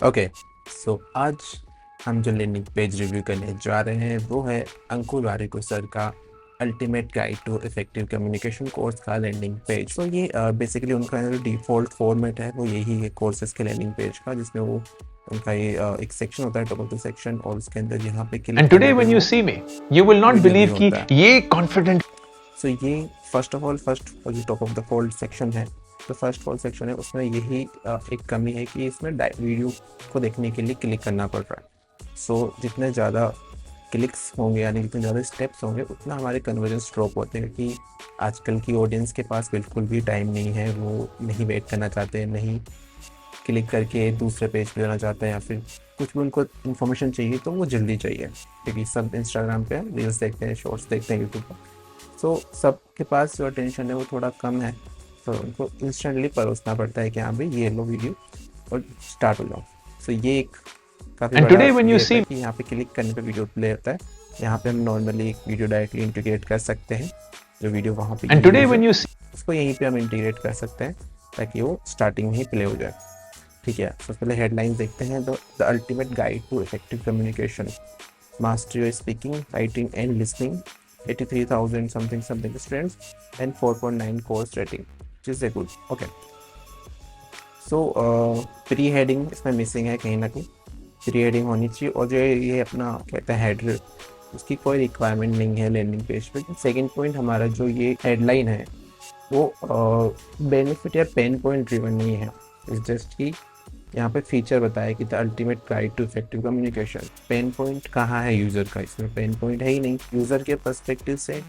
Okay, सो आज हम जो लैंडिंग पेज रिव्यू करने जा रहे हैं वो है अंकुर वारिको सर का ultimate guide to effective communication course का लैंडिंग पेज। तो ये बेसिकली उनका जो डिफ़ॉल्ट फॉर्मेट है वो यही है कोर्सेज के लैंडिंग पेज का, जिसमें वो उनका ये एक सेक्शन होता है, टॉप सेक्शन, और उसके अंदर यहाँ पे क्लिक And करने today पे when you वो see me, you will not video view believe कि होता है। ये confident सो ये फर्स्ट ऑफ ऑल और जो top of the fold section है, तो फर्स्ट फोल्ड सेक्शन है, उसमें यही एक कमी है कि इसमें वीडियो को देखने के लिए क्लिक करना पड़ रहा है। सो जितने ज़्यादा क्लिक्स होंगे, यानी जितने ज़्यादा स्टेप्स होंगे, उतना हमारे कन्वर्जन्स ड्रॉप होते हैं, क्योंकि आजकल की ऑडियंस के पास बिल्कुल भी टाइम नहीं है, वो नहीं वेट करना चाहते हैं, नहीं क्लिक करके दूसरे पेज पे जाना चाहते हैं, या फिर कुछ भी उनको इन्फॉर्मेशन चाहिए तो वो जल्दी चाहिए, क्योंकि सब इंस्टाग्राम पे रील्स देखते हैं, शॉर्ट्स देखते हैं यूट्यूब पर। सो सबके पास जो अटेंशन है वो थोड़ा कम है, तो उनको इंस्टेंटली परोसना पड़ता है कि हाँ भाई ये लो वीडियो और स्टार्ट हो जाओ। सो ये एक काफ़ी and बड़ा today when you ये होता see है me, कि यहाँ पे क्लिक करने पे वीडियो प्ले होता है। यहाँ पे हम नॉर्मली एक वीडियो डायरेक्टली इंटीग्रेट कर सकते हैं, जो वीडियो वहाँ पे and ये today यूज़ है when you see उसको यहीं पे हम इंटीग्रेट कर सकते हैं, ताकि वो स्टार्टिंग में ही प्ले हो जाए। ठीक है, सबसे पहले हेडलाइंस देखते हैं। The ultimate guide to effective communication, master your speaking, writing and listening, 83,000 something students and 4.9 course rating, which is a good. Okay, so pre heading इसमें मिसिंग है कहीं ना कहीं, प्री हेडिंग होनी चाहिए। और जो ये अपना कहता है हेडर, उसकी कोई रिक्वायरमेंट नहीं है लैंडिंग पेज पे। सेकंड पॉइंट, हमारा जो ये हेडलाइन है वो बेनिफिट या पेन पॉइंट ड्रिवन नहीं है, इस जस्ट कि यहाँ पे फीचर बताया कि the ultimate guide to effective communication. Pain point कहाँ है यूज़र का, इसमें पेन पॉइंट है ही नहीं। यूज़र के पर्सपेक्टिव से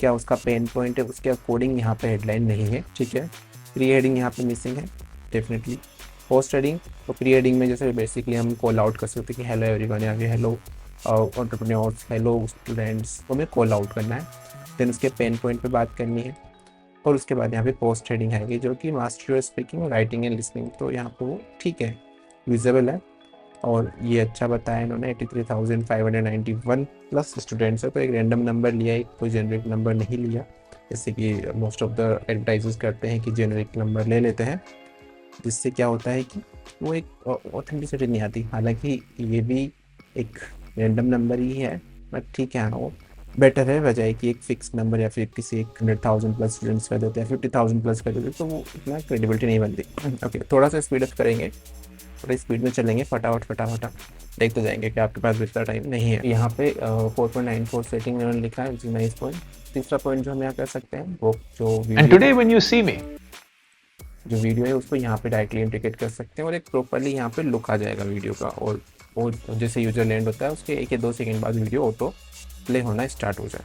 क्या उसका पेन पॉइंट है, उसके अकॉर्डिंग यहाँ पे हेडलाइन नहीं है। ठीक है, प्री हेडिंग यहाँ पे मिसिंग है डेफिनेटली। पोस्ट हेडिंग, तो प्री हेडिंग में जैसे बेसिकली हम कॉल आउट कर सकते हैं कि हेलो एवरीवन, या फिर हेलो एंटरप्रेन्योर्स, हेलो स्टूडेंट्स, तो हमें कॉल आउट करना है, देन उसके पेन पॉइंट पे बात करनी है। और उसके बाद यहाँ पे पोस्ट हेडिंग है जो कि master your speaking, writing and listening, तो यहाँ पे वो ठीक है, विजिबल है। और ये अच्छा बताया इन्होंने, 83,591 प्लस स्टूडेंट्स है, तो एक रैंडम नंबर लिया है, कोई जेनरिक नंबर नहीं लिया, जैसे कि मोस्ट ऑफ द एडवर्टाइजर्स करते हैं कि जेनरिक नंबर ले लेते हैं, जिससे क्या होता है कि वो एक ऑथेंटिसिटी नहीं आती। हालांकि ये भी एक रैंडम नंबर ही है, बट ठीक है, हाँ वो बेटर है बजाय कि एक फिक्स नंबर, या फिर किसी एक 100,000 प्लस स्टूडेंट्स कर देते हैं, 50,000 प्लस कर देते हैं, तो वो इतना क्रेडिबिलिटी नहीं बनती। ओके, थोड़ा सा स्पीड अप करेंगे, थोड़ी स्पीड में चलेंगे, फटाफट फटाफट देखते जाएंगे कि आपके पास इतना टाइम नहीं है। यहाँ पे 4.94 सेटिंग उन्होंने लिखा है, जी नाइस पॉइंट। तीसरा पॉइंट जो हम यहाँ कर सकते हैं, वो जो and वीडियो है, today when you see me, उसको यहाँ पे डायरेक्टली इंटीग्रेट कर सकते हैं, और एक प्रॉपरली यहाँ पे लुक आ जाएगा वीडियो का। और जैसे यूजर लैंड होता है उसके 1 या 2 सेकंड बाद वीडियो ऑटो प्ले होना स्टार्ट हो जाए।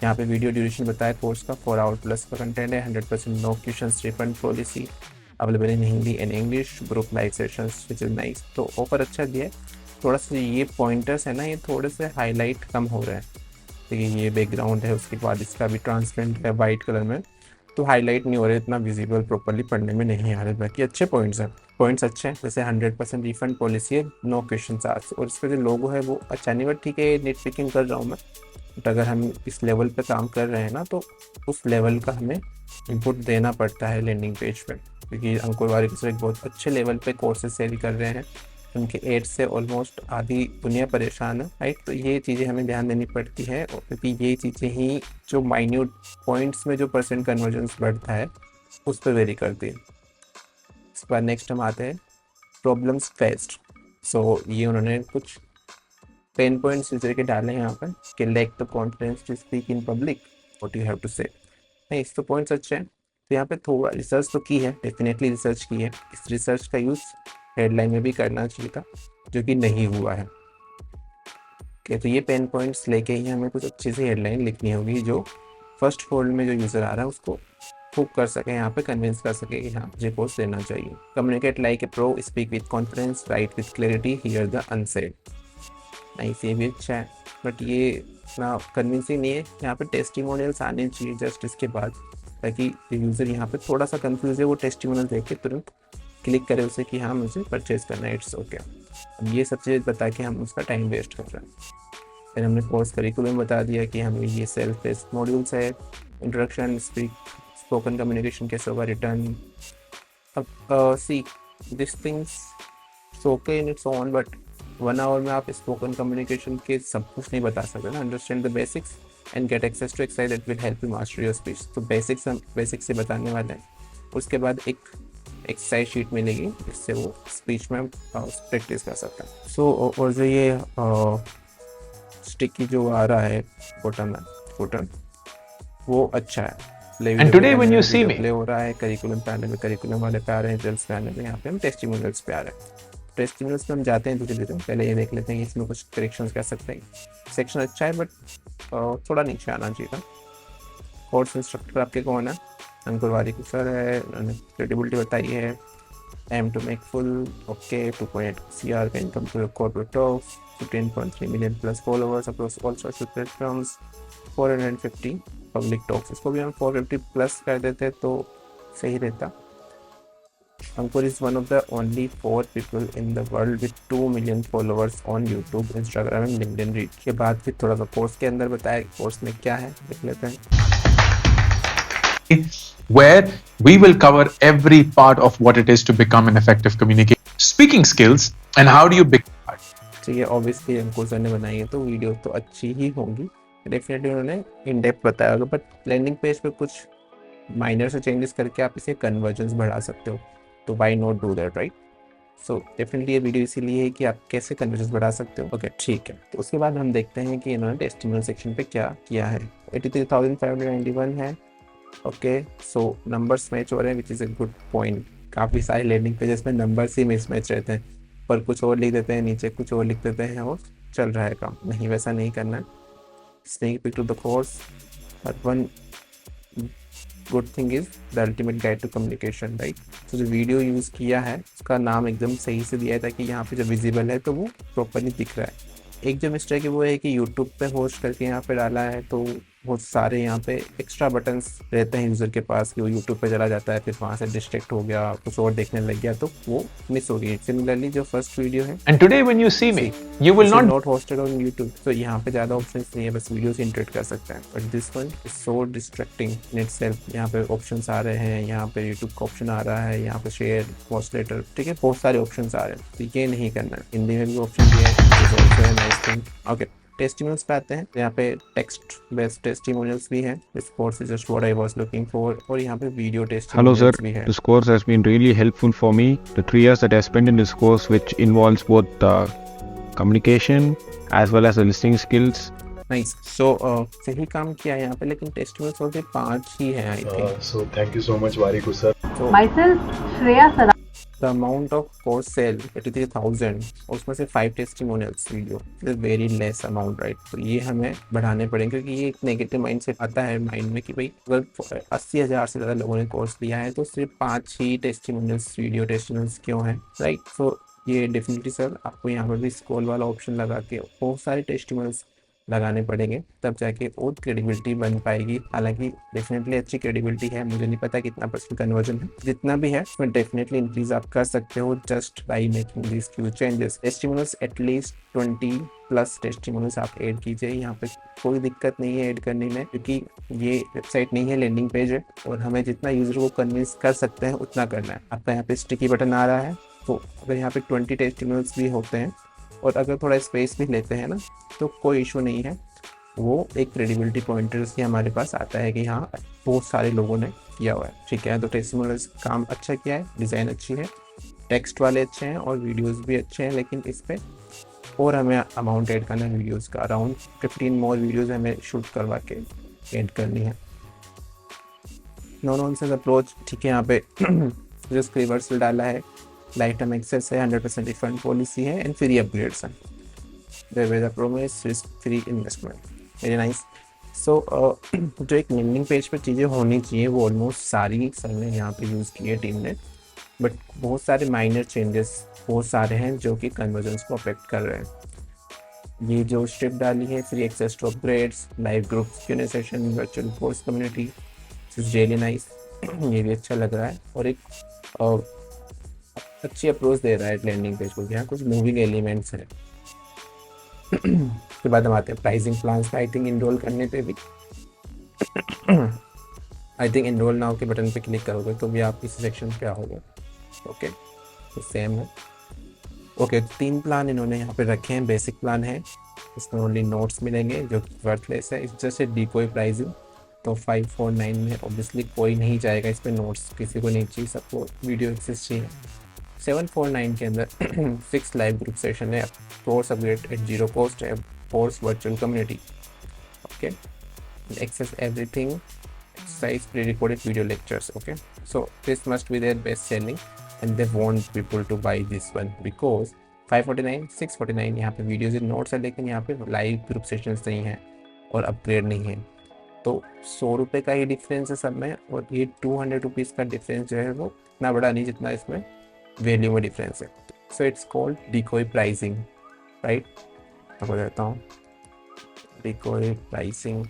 यहाँ पे वीडियो ड्यूरेशन बताया कोर्स का 4 आवर प्लस का कंटेंट है, 100% no question refund policy available in Hindi and English, group live sessions which is nice. तो ऑफर अच्छा दिया है। थोड़ा सा ये पॉइंटर्स है ना, ये थोड़े से हाईलाइट कम हो रहा है, देखिए ये बैकग्राउंड है, उसके बाद इसका भी ट्रांसपेरेंट है वाइट कलर में, तो हाईलाइट नहीं हो रहे, इतना विजिबल प्रॉपरली पढ़ने में नहीं आ रहे। बाकी अच्छे पॉइंट्स हैं, पॉइंट्स अच्छे हैं, जैसे 100% रिफंड पॉलिसी है, नो क्वेश्चन आस्क्ड, और इस पर जो लोगो है वो अच्छा नहीं, बट ठीक है, नेट पिकिंग कर रहा हूँ मैं। बट अगर हम इस लेवल पे काम कर रहे हैं ना, तो उस लेवल का हमें इनपुट देना पड़ता है लैंडिंग पेज पे, क्योंकि अंकुर वारिक सर एक बहुत अच्छे लेवल पे कोर्सेज सेल कर रहे हैं, उनके एड से ऑलमोस्ट आधी दुनिया परेशान है, राइट। तो ये चीज़ें हमें ध्यान देनी पड़ती है, क्योंकि ये चीज़ें ही जो माइन्यूट पॉइंट्स में जो परसेंट कन्वर्जेंस बढ़ता है उस पर वेरी करती है। इस पर नेक्स्ट हम आते हैं प्रॉब्लम्स फेस्ड। सो ये उन्होंने कुछ पेन पॉइंट्स इस तरह के डाले हैं यहाँ पर कि lack the confidence to speak in public, what you have to say. नहीं, इस तो पॉइंट्स अच्छे हैं। तो यहाँ पे थोड़ा रिसर्च तो की है, डेफिनेटली रिसर्च की है, इस रिसर्च का यूज़ हेडलाइन में भी करना चाहिए था, जो कि नहीं हुआ है। ओके, तो ये पेन पॉइंट्स लेके ही हमें कुछ अच्छी सी हेडलाइन लिखनी होगी, जो फर्स्ट फोल्ड में जो यूज़र आ रहा है उसको हुक कर सके, यहाँ पे कन्विंस कर सके कि हाँ मुझे कोर्स लेना चाहिए। Communicate like a pro, speak with confidence, right with clarity, here the unsaid. Nice, ये भी अच्छा है, बट ये इतना कन्विंसिंग नहीं है। यहाँ पे टेस्टिमोनियल्स आने चाहिए जस्ट इसके बाद, ताकि यूज़र यहाँ पे थोड़ा सा कंफ्यूज है, वो टेस्टिमोनियल देख के तुरंत क्लिक करे उसे कि हाँ मुझे परचेज करना है, इट्स ओके। अब ये सब चीज़ बता के हम उसका टाइम वेस्ट कर रहे हैं। फिर हमने कोर्स करिकुलम बता दिया कि हमें ये सेल्फ बेस्ड मॉड्यूल्स है, इंट्रोडक्शन, स्पोकन कम्युनिकेशन कैसे होगा, रिटर्न। अब see this things so okay in it's on, but 1 hour में आप स्पोकन कम्युनिकेशन के सब कुछ नहीं बता सकते ना. Understand the basics and get access to exercise that will help you master your speech. तो बेसिक्स हम बेसिक्स से बताने वाले हैं. उसके बाद एक एक्सरसाइज शीट मिलेगी जिससे वो स्पीच में प्रैक्टिस कर सकता है. सो और जो ये स्टिकी जो आ रहा है बटन वो अच्छा है. And today when you see me, play हो रहा है करिकुलम पे आने में, करिकुलम वाले पे आ रहे हैं, रिजल्ट्स पे आने में. यहाँ पे हम टेस्टिमोनियल्स पे आ रहे हैं. टेस्टिमोनियल्स पे हम जाते हैं धीरे धीरे. पहले ये देख लेते हैं कि इसमें कुछ करेक्शंस कर सकते हैं. सेक्शन अच्छा है बट थोड़ा नीचे आना चाहिए था. कोर्स इंस्ट्रक्टर आपके कौन है? अंकुर वारिक सर है. क्रेडिबिलिटी बताई है. Aim to make full okay. 2.8 CR का income to corporate talks. 15.3 million plus followers across all social platforms. 450 public talks. इसको भी हम 450 प्लस कर देते तो सही रहता. Ankur is one of the only 4 people in the world with 2 million followers on YouTube, Instagram and LinkedIn reach. के बाद फिर थोड़ा सा कोर्स के अंदर बताया कोर्स में क्या है देख लेते हैं. where we will cover every part of what it is to become an effective communicator, speaking skills, and how do you become. ठीक है, ऑब्वियसली अंकुर सर ने बनाई है तो वीडियो तो अच्छी ही होंगी. डेफिनेटली उन्होंने इन डेप्थ बताया होगा, बट लैंडिंग पेज पे कुछ माइनर से चेंजेस करके आप इसे कन्वर्जन्स बढ़ा सकते हो. तो why not do that, right? So definitely ये वीडियो इसीलिए है कि आप कैसे कन्वर्जन्स बढ़ा सकते हो. ओके ठीक है. तो उसके बाद हम देखते हैं कि इन्होंने टेस्टिमोनियल सेक्शन पे क्या किया है. 83,591 है. ओके सो नंबर्स मैच हो रहे हैं which is a good point. काफ़ी सारे लैंडिंग पेजेस में नंबर्स ही मिसमैच रहते हैं. पर कुछ और लिख देते हैं, नीचे कुछ और लिख देते हैं और चल रहा है काम. नहीं, वैसा नहीं करना है. Sneak peek to the course. But one good thing is the ultimate guide to communication, right? तो जो वीडियो यूज़ किया है उसका नाम एकदम सही से दिया है ताकि यहाँ पे जो विजिबल है तो वो प्रॉपरली दिख रहा है. एक जो मिस्टेक है वो है कि यूट्यूब पे होस्ट करके यहाँ पे डाला है तो बहुत सारे यहाँ पे एक्स्ट्रा बटन्स रहते हैं यूज़र के पास कि वो यूट्यूब पे चला जाता है, फिर वहाँ से डिस्ट्रैक्ट हो गया, कुछ और देखने लग गया तो वो मिस हो गई. सिमिलरली जो फर्स्ट वीडियो है And today when you see me, you will not not hosted on YouTube, तो यहाँ पे ज़्यादा ऑप्शन नहीं है, बस वीडियो से इंटरेक्ट कर सकते हैं. But this one is so distracting in itself. यहाँ पे ऑप्शंस आ रहे हैं, यहाँ पे यूट्यूब का ऑप्शन आ रहा है, यहाँ पे शेयर वॉच लेटर, ठीक है, बहुत सारे ऑप्शंस आ रहे हैं. तो ये नहीं करना है. हिंदी में भी ऑप्शन दिया है, नाइस थिंग. ओके, टेस्टिमोनियल्स पे आते हैं. यहाँ पे टेक्स्ट बेस्ड टेस्टिमोनियल्स भी हैं. This course is just what I was looking for. और यहाँ पे वीडियो Hello, sir. टेस्टिमोनियल्स भी है. This course has been really helpful for me. The 3 years that I spent in this course, which involves both communication as well as the listening skills. Nice. So सही काम किया है यहाँ पे, लेकिन testimonials होते 5 ही हैं I think. So thank you so much, Variku sir. Myself, Shreya Sara. The amount of course sale 83,000 और उसमें से 5 testimonials video is very less amount, right? तो ये हमें बढ़ाने पड़ेंगे क्योंकि ये एक नेगेटिव माइंड सेट आता है माइंड में कि भाई अगर 80,000 से ज़्यादा लोगों ने कोर्स लिया है तो सिर्फ 5 ही टेस्टिमोनियल्स वीडियो टेस्टिमोनियल्स क्यों हैं, राइट? सो ये डेफिनेटली सर आपको यहाँ पर भी स्क्रॉल वाला ऑप्शन लगा के बहुत सारे टेस्टिमोनियल्स लगाने पड़ेंगे तब जाके और क्रेडिबिलिटी बन पाएगी. हालांकि डेफिनेटली अच्छी क्रेडिबिलिटी है, मुझे नहीं पता कितना % कन्वर्जन है, जितना भी है उसमें डेफिनेटली इंक्रीज आप कर सकते हो just by making this few changes. Testimonials at least 20 plus testimonials आप ऐड कीजिए. यहाँ पे कोई दिक्कत नहीं है ऐड करने में क्योंकि ये वेबसाइट नहीं है, लैंडिंग पेज है और हमें जितना यूजर को कन्विंस कर सकते हैं उतना करना है. आपका यहाँ पे स्टिकी बटन आ रहा है तो अगर यहाँ पे 20 टेस्टिमोनियल्स भी होते हैं और अगर थोड़ा स्पेस भी लेते हैं ना तो कोई इशू नहीं है. वो एक क्रेडिबिलिटी पॉइंटर से हमारे पास आता है कि हाँ बहुत सारे लोगों ने किया हुआ है, ठीक है. तो टेस्टिमोनियल्स काम अच्छा किया है, डिज़ाइन अच्छी है, टेक्स्ट वाले अच्छे हैं और वीडियोस भी अच्छे हैं, लेकिन इस पर और हमें अमाउंट ऐड करना है वीडियोस का. अराउंड 15 मोर वीडियोस हमें शूट करवा के ऐड करनी है. नो नॉनसेंस अप्रोच, ठीक है. यहाँ पे जो स्क्रिवर्स डाला है, लाइफ टाइम एक्सेस है, 100% रिफंड पॉलिसी है एंड फ्री अपग्रेड्स हैं. There is a promise risk free investment. Very nice. So जो एक लैंडिंग पेज पर चीज़ें होनी चाहिए वो ऑलमोस्ट सारी सर ने यहाँ पे यूज़ की है टीम ने, बट बहुत सारे माइनर चेंजेस बहुत सारे हैं जो कि कन्वर्जन्स को अफेक्ट कर रहे हैं. ये जो स्ट्रिप डाली है, free access to upgrades, live groups, Q&A session, virtual course community, is really nice. ये भी अच्छा लग रहा है और एक अच्छी अप्रोच दे रहा है लैंडिंग पेज को. यहाँ कुछ मूविंग एलिमेंट्स हैं. उसके बाद हम आते हैं pricing plans. I think enrol करने पे भी आई थिंक इनरोल नाउ के बटन पे क्लिक करोगे तो भी आप इस सेक्शन पे आओगे. ओके, तो सेम है. ओके, 3 प्लान इन्होंने यहाँ पे रखे हैं। बेसिक प्लान है, इसमें ओनली नोट्स मिलेंगे जो कि वर्थलेस है, इट्स जस्ट ए डिकोई प्राइसिंग। तो 549 में ऑब्वियसली कोई नहीं जाएगा इस पर, नोट्स किसी को नहीं चाहिए, सबको वीडियो एक्सेस चाहिए। 749 के अंदर 6 लाइव ग्रुप सेशन है, course upgrade at zero cost है, course virtual community, okay, access everything, exercise, pre-recorded video lectures, okay. So this must be their best selling and they want people to buy this one because 549 649 यहाँ पे videos in notes है, लेकिन यहाँ पे live group sessions नहीं है और upgrade नहीं है। तो 100 रुपये का ही डिफरेंस है सब में, और ये 200 रुपीज़ का डिफरेंस जो है वो इतना बड़ा नहीं जितना इसमें वैल्यू में डिफरेंस है। So it's called decoy pricing, right. आपको देता हूँ डिकोई प्राइसिंग,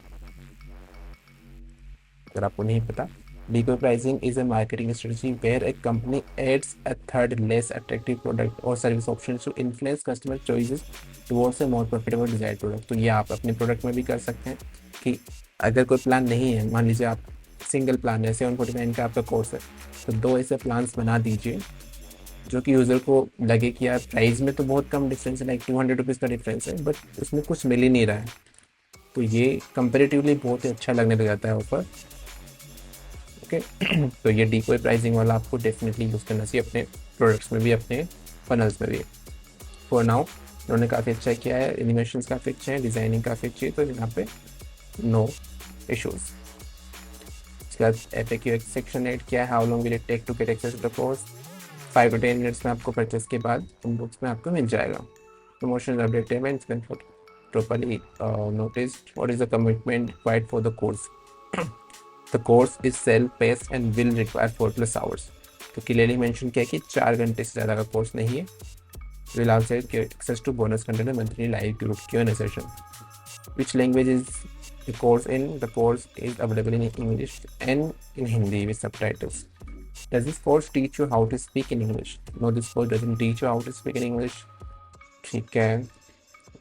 अगर आपको नहीं पता। Decoy pricing is a marketing strategy where a company adds a third less attractive product और service option to influence customer choices towards a more profitable desired product. तो ये आप अपने प्रोडक्ट में भी कर सकते हैं कि अगर कोई प्लान नहीं है, मान लीजिए आप सिंगल प्लान है, 749 का आपका कोर्स है, तो 2 ऐसे प्लान्स बना दीजिए जो कि यूज़र को लगे कि यार प्राइस में तो बहुत कम डिफरेंस है, लाइक 200 रुपीज़ का डिफरेंस है, बट उसमें कुछ मिल ही नहीं रहा है। तो ये कंपेरेटिवली बहुत ही अच्छा लगने लग जाता है ऑफर, ओके। तो ये डिकोई प्राइसिंग वाला आपको डेफिनेटली यूज़ करना चाहिए अपने प्रोडक्ट्स में भी, अपने फनल्स में भी। फॉर नाउ उन्होंने काफ़ी अच्छा किया है, एनिमेशंस काफ़ी अच्छे हैं, डिज़ाइनिंग काफ़ी अच्छी है, तो यहाँ पे नो इशूज़। उसके बाद FAQ सेक्शन ऐड किया है, how long will it take to get access to the course. 5 to 10 minutes में आपको परचेस के बाद इनबॉक्स में आपको मिल जाएगा। Promotion update events properly noticed what is the commitment required for the course. The course is self-paced and will require 4+ hours. तो clearly mention किया कि 4 घंटे से ज़्यादा का कोर्स नहीं है। Will also get access to bonus content and monthly live group Q&A session. Which language is the course in? The course is available in English and in Hindi with subtitles. Does this course teach you how to speak in English? No, this course doesn't teach you how to speak in English. ठीक है,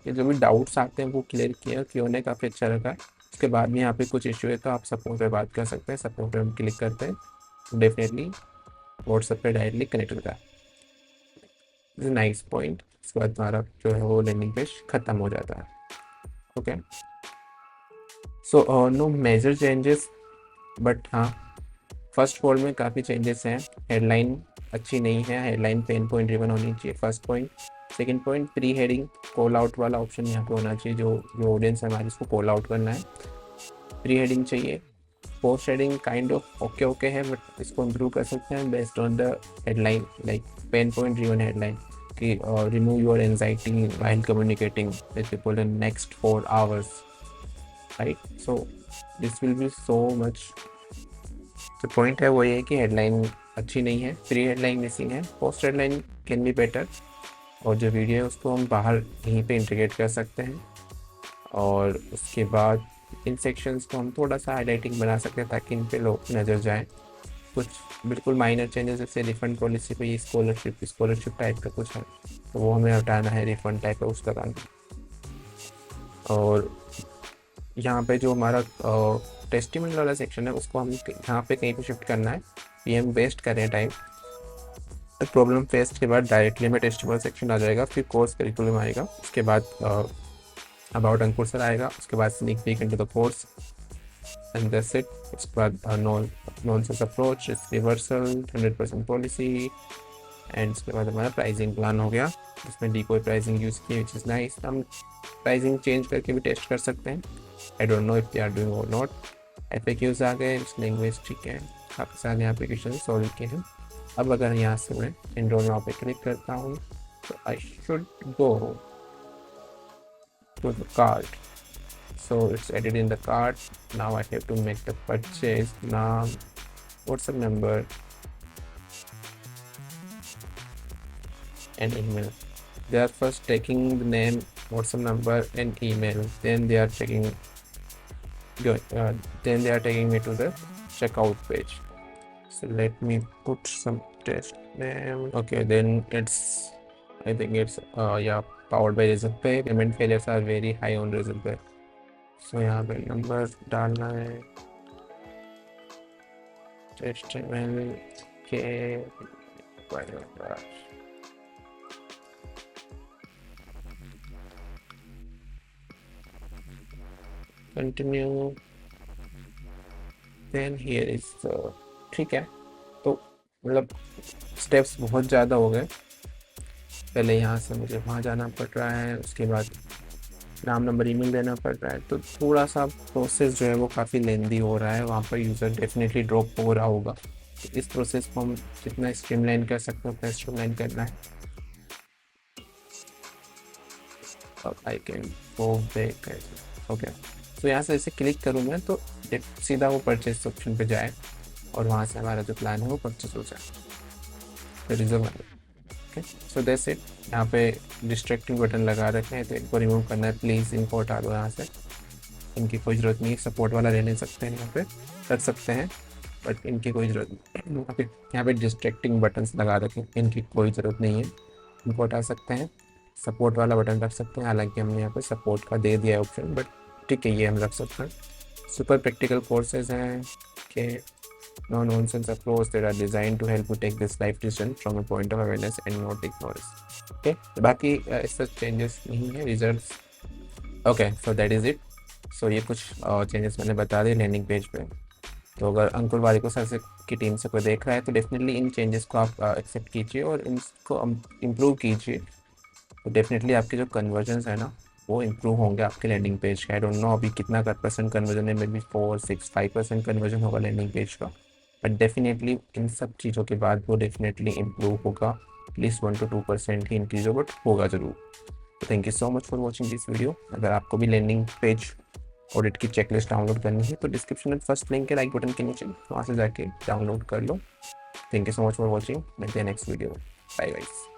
ये जो भी doubts आते हैं वो clear किया, Q&A काफ़ी अच्छा रखा। उसके बाद भी यहाँ पे कुछ इशू है तो आप सपोर्ट पे बात कर सकते हैं, सपोर्ट पे हम क्लिक करते हैं, डेफिनेटली व्हाट्सएप पे डायरेक्टली कनेक्ट होता है। Is nice point. उसके बाद हमारा जो है वो लैंडिंग पेज ख़त्म हो जाता है, okay. So no major changes, but हाँ फर्स्ट फॉल में काफ़ी चेंजेस हैं। हेडलाइन अच्छी नहीं है, हेडलाइन पेन पॉइंट ड्रिवन होनी चाहिए, first point. Second point, pre heading call out वाला ऑप्शन यहाँ पे होना चाहिए, जो ऑडियंस है हमारी इसको कॉल आउट करना है, प्री हेडिंग चाहिए। Post heading kind of okay है, बट इसको इम्प्रूव कर सकते हैं based on the headline, like pain point driven headline कि remove your anxiety while communicating with people in next 4 hours, right. So this will be so much. तो point है वो ये कि हेडलाइन अच्छी नहीं है, प्री हेडलाइन मिसिंग है, post headline can be better, और जो वीडियो है उसको हम बाहर यहीं पे इंटीग्रेट कर सकते हैं। और उसके बाद इन सेक्शंस को हम थोड़ा सा हाईलाइटिंग बना सकते हैं ताकि इन पे लोग नज़र जाएं। कुछ बिल्कुल माइनर चेंजेस, जैसे रिफंड पॉलिसी पे ये स्कॉलरशिप टाइप का कुछ है तो वो हमें हटाना है, रिफंड टाइप का उसका काम। और यहाँ पे जो हमारा टेस्टिमोनियल वाला सेक्शन है उसको हम यहाँ पे कहीं पे शिफ्ट करना है, ये हम वेस्ट कर रहे हैं टाइम। प्रॉब्लम फेस्ट के बाद डायरेक्टली में टेस्टिमोनियल सेक्शन आ जाएगा, फिर कोर्स करिकुलम आएगा, उसके बाद अबाउट अंकुर सर आएगा, उसके बाद sneak peek into the course and that's it. उसके बाद nonsense approach, reversal, 100% policy, and उसके बाद हमारा प्राइसिंग प्लान हो गया, जिसमें डिकोई प्राइसिंग यूज़ की, विच इज़ नाइस। हम प्राइसिंग चेंज करके भी टेस्ट कर सकते हैं, I don't know if they are doing और नॉट। FAQs आ गए, लैंग्वेज ठीक है, काफ़ी सारे यहाँ पे क्वेश्चन सॉल्व किए हैं। अब अगर यहाँ से मैं एनरोल नाउ पे क्लिक करता हूँ तो I should go to the cart, so it's added in the cart. Now I have to make the purchase, नाम, WhatsApp number and email. They are first taking the name, WhatsApp number and email, then they are taking me to the checkout page. So let me put some test name. Okay, then I think it's powered by Razorpay. Payment failures are very high on Razorpay. So यहाँ पे number डालना है, HTML के continue, then here is, ठीक है। तो मतलब steps बहुत ज़्यादा हो गए। पहले यहाँ से मुझे वहाँ जाना पड़ रहा है, उसके बाद नाम नंबर ईमेल देना पड़ रहा है, तो थोड़ा सा प्रोसेस जो है वो काफ़ी लेंदी हो रहा है। वहाँ पर यूज़र डेफिनेटली ड्रॉप हो रहा होगा। तो इस प्रोसेस को हम जितना स्ट्रीमलाइन कर सकते हैं उतना स्ट्रीमलाइन करना है। अब I can go back, okay. तो यहाँ से ऐसे क्लिक करूँ मैं तो सीधा वो परचेज ऑप्शन पे जाए और वहाँ से हमारा जो प्लान है वो परचेज हो जाए, रिजर्व वाले। Okay, so that's it. यहाँ पे डिस्ट्रैक्टिंग बटन लगा रखे हैं तो इनको रिमूव करना है, प्लीज़ इनको हटा दो यहाँ से, इनकी कोई ज़रूरत नहीं है। सपोर्ट वाला ले सकते हैं, यहाँ पे रख सकते हैं, बट इनकी कोई ज़रूरत नहीं। ओके, यहाँ पे डिस्ट्रैक्टिंग बटन्स लगा रखे हैं, इनकी कोई ज़रूरत नहीं है, इनको हटा सकते हैं। सपोर्ट वाला बटन रख सकते हैं, हालांकि हमने यहाँ पे सपोर्ट का दे दिया है ऑप्शन, बट ठीक है, ये हम रख सकते हैं। सुपर प्रैक्टिकल कोर्सेज हैं कि no nonsense approach that are design to help you take this life decision from a point of awareness and not ignorance. Okay, बाकी इससे चेंजेस नहीं है, result. Okay, so that is it. So ये कुछ changes मैंने बता दिए landing page पे। तो अगर अंकुर वारिको सर से की टीम से कोई देख रहा है तो डेफिनेटली इन चेंजेस को आप एक्सेप्ट कीजिए और इनको इम्प्रूव कीजिए। तो डेफिनेटली आपके जो कन्वर्जन्स है ना वो इम्प्रूव होंगे आपके लैंडिंग पेज का। आई डोंट नो अभी कितना % कन्वर्जन है, मे बी 4, 6, 5% कन्वर्जन होगा लैंडिंग पेज का, बट डेफिनेटली इन सब चीज़ों के बाद वो डेफिनेटली इम्प्रूव होगा। एटलीस्ट 1 to 2% ही इंक्रीज होगा, बट होगा ज़रूर। तो thank you so much for watching this video. अगर आपको भी लैंडिंग पेज ऑडिट की चेकलिस्ट डाउनलोड करनी है तो डिस्क्रिप्शन में फर्स्ट लिंक है लाइक बटन के नीचे, वहाँ से जाके डाउनलोड कर लो। Thank you so much for watching, मिलते हैं नेक्स्ट वीडियो में। Bye bye.